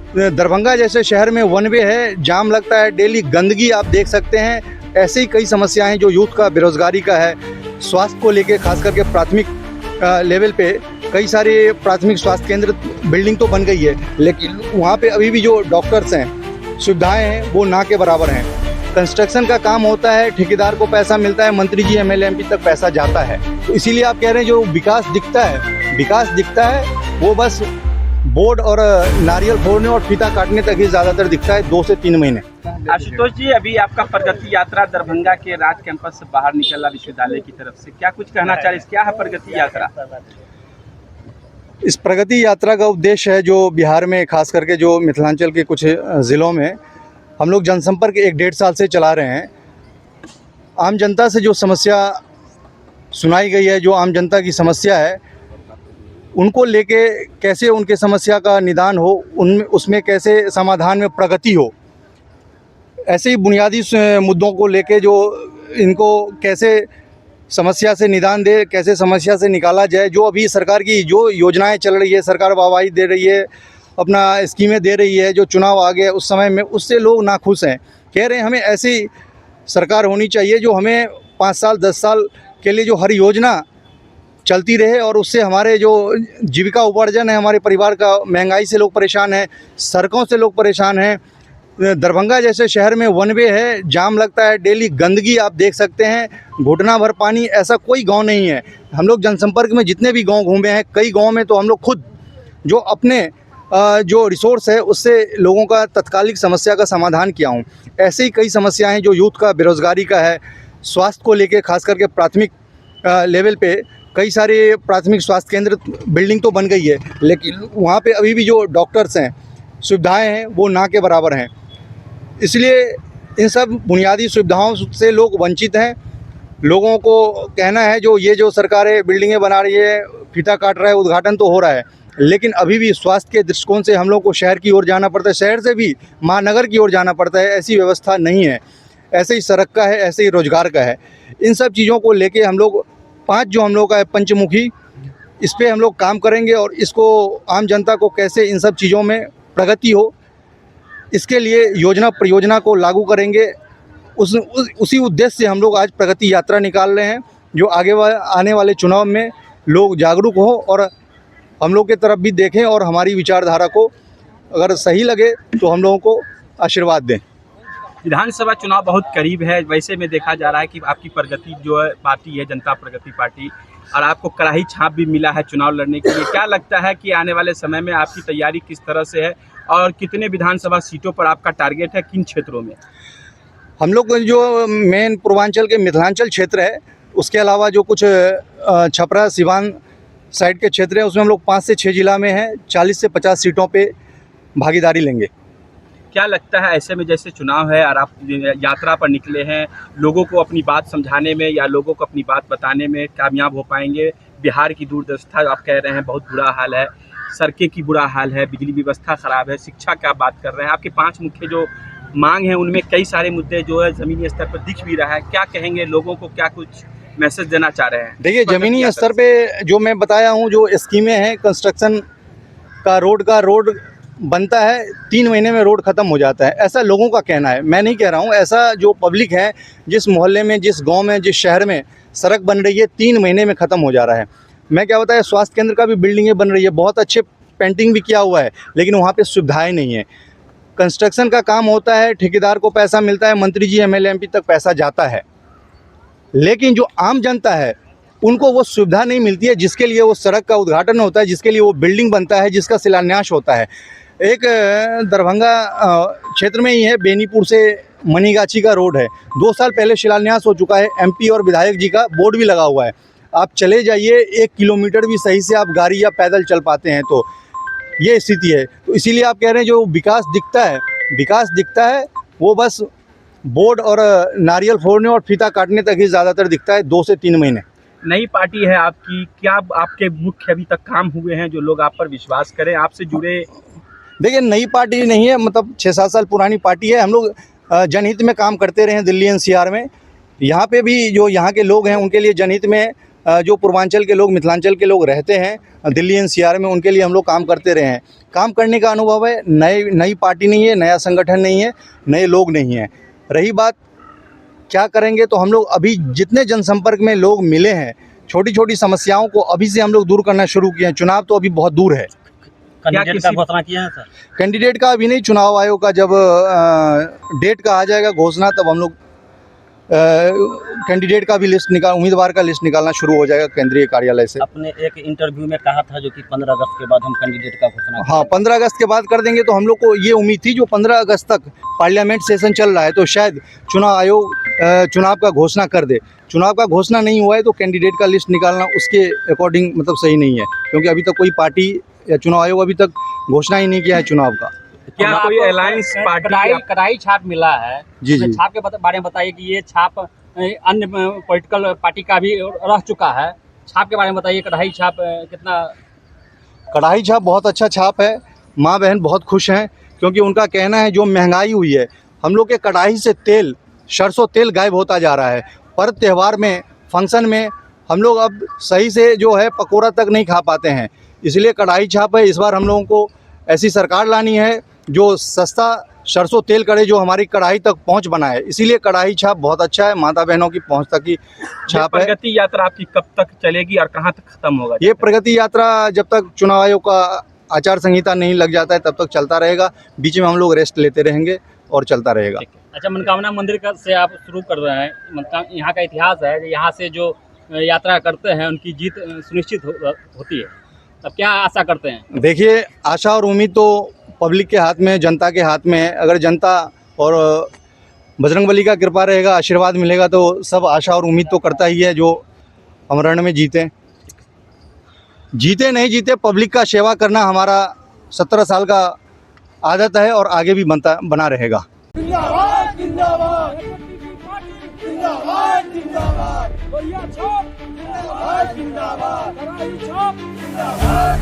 दरभंगा जैसे शहर में वन वे है, जाम लगता है डेली, गंदगी आप देख सकते हैं। ऐसे ही कई समस्याएं जो यूथ का बेरोजगारी का है, स्वास्थ्य को लेके खास करके प्राथमिक लेवल पे कई सारे प्राथमिक स्वास्थ्य केंद्र बिल्डिंग तो बन गई है, लेकिन वहाँ पे अभी भी जो डॉक्टर्स हैं, सुविधाएं हैं, वो ना के बराबर हैं। कंस्ट्रक्शन का काम होता है, ठेकेदार को पैसा मिलता है, मंत्री जी एमएलए एमपी तक पैसा जाता है। तो इसीलिए आप कह रहे हैं जो विकास दिखता है वो बस बोर्ड और नारियल फोड़ने और फीता काटने तक ही ज़्यादातर दिखता है, 2 से 3 महीने। आशुतोष जी, अभी आपका प्रगति यात्रा दरभंगा के राज कैंपस से बाहर निकला विश्वविद्यालय की तरफ से, क्या कुछ कहना चाह रहे हैं? क्या है प्रगति यात्रा? इस प्रगति यात्रा का उद्देश्य है जो बिहार में खास करके जो मिथिलांचल के कुछ ज़िलों में हम लोग जनसंपर्क 1-1.5 साल से चला रहे हैं। आम जनता से जो समस्या सुनाई गई है, जो आम जनता की समस्या है, उनको लेके कैसे उनके समस्या का निदान हो, उनमें उसमें कैसे समाधान में प्रगति हो, ऐसे ही बुनियादी मुद्दों को लेके जो इनको कैसे समस्या से निदान दे, कैसे समस्या से निकाला जाए। जो अभी सरकार की जो योजनाएं चल रही है, सरकार वाहवाही दे रही है, अपना स्कीमें दे रही है, जो चुनाव आ गए उस समय में, उससे लोग नाखुश हैं। कह रहे हैं हमें ऐसी सरकार होनी चाहिए जो हमें 5 साल 10 साल के लिए जो हर योजना चलती रहे और उससे हमारे जो जीविका उपार्जन है, हमारे परिवार का, महंगाई से लोग परेशान हैं, सड़कों से लोग परेशान हैं। दरभंगा जैसे शहर में वन वे है, जाम लगता है डेली, गंदगी आप देख सकते हैं, घुटना भर पानी, ऐसा कोई गांव नहीं है। हम लोग जनसंपर्क में जितने भी गांव घूमे हैं, कई गांव में तो हम लोग खुद जो अपने जो रिसोर्स है उससे लोगों का तत्कालिक समस्या का समाधान किया हूँ। ऐसे ही कई समस्याएं जो यूथ का बेरोजगारी का है, स्वास्थ्य को लेके खास करके प्राथमिक लेवल पे कई सारे प्राथमिक स्वास्थ्य केंद्र बिल्डिंग तो बन गई है, लेकिन वहाँ पे अभी भी जो डॉक्टर्स हैं, सुविधाएं हैं, वो ना के बराबर हैं। इसलिए इन सब बुनियादी सुविधाओं से लोग वंचित हैं। लोगों को कहना है जो ये जो सरकारें बिल्डिंगें बना रही है, फीता काट रहा है, उद्घाटन तो हो रहा है, लेकिन अभी भी स्वास्थ्य के दृष्टिकोण से हम लोग को शहर की ओर जाना पड़ता है, शहर से भी महानगर की ओर जाना पड़ता है। ऐसी व्यवस्था नहीं है। ऐसे ही सड़क का है, ऐसे ही रोजगार का है। इन सब चीज़ों को लेके हम लोग 5 जो हम लोग का है पंचमुखी, इस पर हम लोग काम करेंगे और इसको आम जनता को कैसे इन सब चीज़ों में प्रगति हो, इसके लिए योजना परियोजना को लागू करेंगे। उसी उद्देश्य से हम लोग आज प्रगति यात्रा निकाल रहे हैं, जो आने वाले चुनाव में लोग जागरूक हों और हम लोग के तरफ भी देखें और हमारी विचारधारा को अगर सही लगे तो हम लोगों को आशीर्वाद दें। विधानसभा चुनाव बहुत करीब है, वैसे में देखा जा रहा है कि आपकी प्रगति जो है पार्टी है, जनता प्रगति पार्टी, और आपको कड़ाही छाप भी मिला है चुनाव लड़ने के लिए। क्या लगता है कि आने वाले समय में आपकी तैयारी किस तरह से है और कितने विधानसभा सीटों पर आपका टारगेट है, किन क्षेत्रों में? हम लोग जो मेन पूर्वांचल के मिथिलांचल क्षेत्र है, उसके अलावा जो कुछ छपरा सिवान साइड के क्षेत्र है, उसमें हम लोग 5 से 6 जिला में हैं, 40 से 50 सीटों पे भागीदारी लेंगे। क्या लगता है ऐसे में जैसे चुनाव है और आप यात्रा पर निकले हैं, लोगों को अपनी बात समझाने में या लोगों को अपनी बात बताने में कामयाब हो पाएंगे? बिहार की दूरदर्शिता आप कह रहे हैं बहुत बुरा हाल है, सड़कें की बुरा हाल है, बिजली व्यवस्था ख़राब है, शिक्षा की आप बात कर रहे हैं, आपके 5 मुख्य जो मांग हैं उनमें कई सारे मुद्दे जो है ज़मीनी स्तर पर दिख भी रहा है। क्या कहेंगे लोगों को, क्या कुछ मैसेज देना चाह रहे हैं? देखिए, ज़मीनी स्तर पे जो मैं बताया हूँ, जो स्कीमें हैं, कंस्ट्रक्शन का रोड बनता है, 3 महीने में रोड ख़त्म हो जाता है, ऐसा लोगों का कहना है। मैं नहीं कह रहा हूँ, ऐसा जो पब्लिक है, जिस मोहल्ले में, जिस गांव में, जिस शहर में सड़क बन रही है, 3 महीने में ख़त्म हो जा रहा है। मैं क्या बताया, स्वास्थ्य केंद्र का भी बिल्डिंगें बन रही है, बहुत अच्छे पेंटिंग भी किया हुआ है, लेकिन वहाँ पे सुविधाएं नहीं है। कंस्ट्रक्शन का काम होता है, ठेकेदार को पैसा मिलता है, मंत्री जी एमएलए एमपी तक पैसा जाता है, लेकिन जो आम जनता है उनको वो सुविधा नहीं मिलती है, जिसके लिए वो सड़क का उद्घाटन होता है, जिसके लिए वो बिल्डिंग बनता है, जिसका शिलान्यास होता है। एक दरभंगा क्षेत्र में ही है, बेनीपुर से मनीगाछी का रोड है, 2 साल पहले शिलान्यास हो चुका है, एमपी और विधायक जी का बोर्ड भी लगा हुआ है। आप चले जाइए, 1 किलोमीटर भी सही से आप गाड़ी या पैदल चल पाते हैं, तो ये स्थिति है। तो इसीलिए आप कह रहे हैं जो विकास दिखता है वो बस बोर्ड और नारियल फोड़ने और फीता काटने तक ही ज़्यादातर दिखता है, 2 से 3 महीने। नई पार्टी है आपकी, क्या आपके मुख्य अभी तक काम हुए हैं जो लोग आप पर विश्वास करें, आपसे जुड़े? देखिए, नई पार्टी नहीं है, मतलब 6-7 साल पुरानी पार्टी है। हम लोग जनहित में काम करते रहे हैं दिल्ली एनसीआर में। यहाँ पे भी जो यहाँ के लोग हैं उनके लिए जनहित में जो पूर्वांचल के लोग, मिथिलांचल के लोग रहते हैं दिल्ली एनसीआर में, उनके लिए हम लोग काम करते रहे हैं। काम करने का अनुभव है, नई पार्टी नहीं है, नया संगठन नहीं है, नए लोग नहीं हैं। रही बात क्या करेंगे, तो हम लोग अभी जितने जनसंपर्क में लोग मिले हैं, छोटी छोटी समस्याओं को अभी से हम लोग दूर करना शुरू किए हैं। चुनाव तो अभी बहुत दूर है। कैंडिडेट का घोषणा किया है सर? कैंडिडेट का अभी नहीं, चुनाव आयोग का जब डेट का आ जाएगा घोषणा, तब हम लोग कैंडिडेट का भी उम्मीदवार का लिस्ट निकालना शुरू हो जाएगा केंद्रीय कार्यालय से। आपने एक इंटरव्यू में कहा था जो कि 15 अगस्त के बाद हम कैंडिडेट का घोषणा हाँ, 15 अगस्त के बाद कर देंगे। तो हम लोग को ये उम्मीद थी, जो 15 अगस्त तक पार्लियामेंट सेशन चल रहा है, तो शायद चुनाव आयोग चुनाव का घोषणा कर दे। चुनाव का घोषणा नहीं हुआ है, तो कैंडिडेट का लिस्ट निकालना उसके अकॉर्डिंग मतलब सही नहीं है, क्योंकि अभी तक कोई पार्टी या चुनाव आयोग अभी तक घोषणा ही नहीं किया है चुनाव का। क्या कोई अलायंस पार्टी कड़ाई छाप मिला है? जी जी। छाप के बारे में बताइए कि ये छाप अन्य पॉलिटिकल पार्टी का भी रह चुका है। छाप के बारे में बताइए, कढ़ाई छाप कितना? कढ़ाई छाप बहुत अच्छा छाप है। माँ बहन बहुत खुश हैं, क्योंकि उनका कहना है जो महंगाई हुई है, हम लोग के कढ़ाई से तेल, सरसों तेल गायब होता जा रहा है। पर्व त्यौहार में, फंक्शन में हम लोग अब सही से जो है पकौड़ा तक नहीं खा पाते हैं, इसलिए कढ़ाई छाप है। इस बार हम लोगों को ऐसी सरकार लानी है जो सस्ता सरसों तेल करे, जो हमारी कढ़ाई तक पहुंच बनाए, इसीलिए कढ़ाई छाप बहुत अच्छा है। माता बहनों की पहुंच तक की छाप है। प्रगति यात्रा आपकी कब तक चलेगी और कहां तक खत्म होगा? ये प्रगति यात्रा जब तक चुनाव आयोग का आचार संहिता नहीं लग जाता है तब तक चलता रहेगा। बीच में हम लोग रेस्ट लेते रहेंगे और चलता रहेगा। अच्छा, मनकामना मंदिर से आप शुरू कर रहे हैं। यहाँ का इतिहास है, यहाँ से जो यात्रा करते हैं उनकी जीत सुनिश्चित होती है। अब क्या आशा करते हैं? देखिए, आशा और उम्मीद तो पब्लिक के हाथ में, जनता के हाथ में है। अगर जनता और बजरंगबली का कृपा रहेगा, आशीर्वाद मिलेगा, तो सब आशा और उम्मीद तो करता ही है जो हम रण में जीते नहीं जीते, पब्लिक का सेवा करना हमारा 17 साल का आदत है और आगे भी बना रहेगा। जिंदाबाद जिंदाबाद जिंदाबाद जिंदाबाद जिंदाबाद जिंदाबाद जिंदाबाद